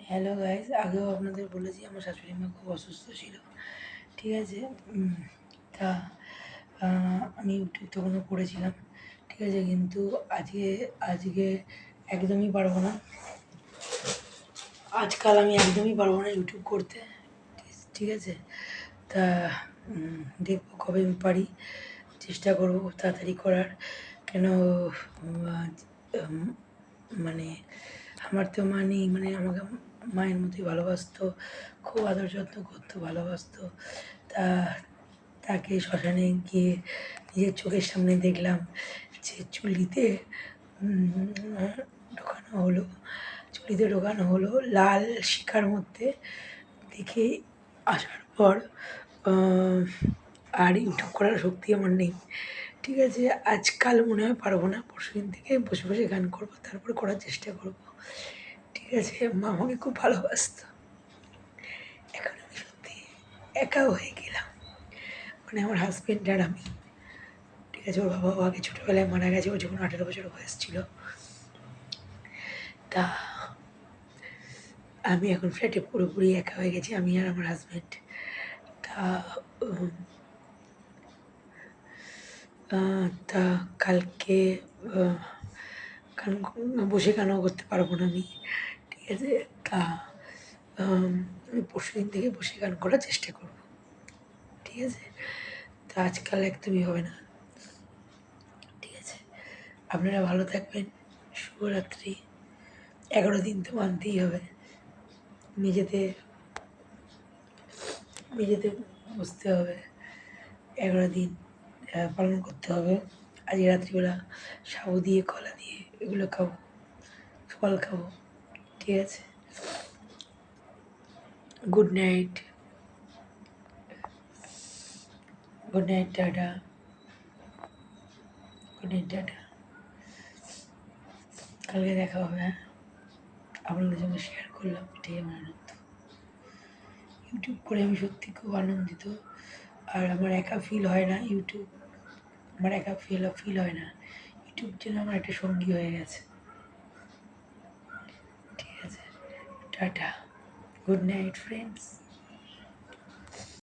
Hello guys, আগেও আপনাদের বলেছি আমার শাশুড়ি মা খুব অসুস্থ ছিল। ঠিক আছে। তা আমি ইউটিউব তখনও করেছিলাম। ঠিক আছে, কিন্তু আজকে আজকে একদমই পারবো না। আজকাল আমি একদমই পারবো না ইউটিউব করতে। ঠিক আছে। তা দেখবো কবে আমি পারি, চেষ্টা করবো তাড়াতাড়ি করার। কেন উম, মানে আমার তো মা নেই, মানে আমাকে মায়ের মতোই ভালোবাসতো, খুব আদর যত্ন করতো, ভালোবাসতো। তা তাকে শ্মশানে গিয়ে নিজের চোখের সামনে দেখলাম যে ঢোকানো হলো চুলিতে ঢোকানো হলো লাল শিখার মধ্যে। দেখে আসার পর আর ইউটিউব করার শক্তি আমার নেই। ঠিক আছে, আজকাল মনে হয় পারবো না, পরশুদিন থেকে বসে বসে গান করবো, তারপর করার চেষ্টা করবো। ঠিক আছে, মা আমাকে খুব ভালোবাসতো। এখন আমি সত্যি একা হয়ে গেলাম, মানে আমার হাজব্যান্ড আর আমি। ঠিক আছে, ওর বাবা আগে ছোটোবেলায় মারা গেছে, ওর যখন 18 বছর বয়স ছিল। তা আমি এখন ফ্ল্যাটে পুরোপুরি একা হয়ে গেছি, আমি আর আমার হাজব্যান্ড। তা উম, তা কালকে আহ, গান বসে গানও করতে পারবো না আমি। ঠিক আছে। তা আমি পরশুদিন থেকে বসে গান করার চেষ্টা করবো। ঠিক আছে। তা আজকাল একদমই হবে না। ঠিক আছে, আপনারা ভালো থাকবেন। শুভরাত্রি। 11 দিন তো মানতেই হবে, নিজেদের নিজেদের বুঝতে হবে। 11 দিন পালন করতে হবে। আজকে রাত্রিবেলা সাবু দিয়ে, কলা দিয়ে এগুলো খাবো, ফল খাবো। ঠিক আছে। Good night, good night, tata, good night, tata. কালকে দেখা হবে। হ্যাঁ, আপনাদের সঙ্গে শেয়ার করলাম, এটাই আমার আনন্দ। ইউটিউব করে আমি সত্যি খুব আনন্দিত। আর আমার একা ফিল হয় না ইউটিউব, আমার একা ফিল হয় না। ইউটিউব যেন আমার একটা সঙ্গী হয়ে গেছে। ঠিক আছে, টাটা, গুড নাইট ফ্রেন্ডস।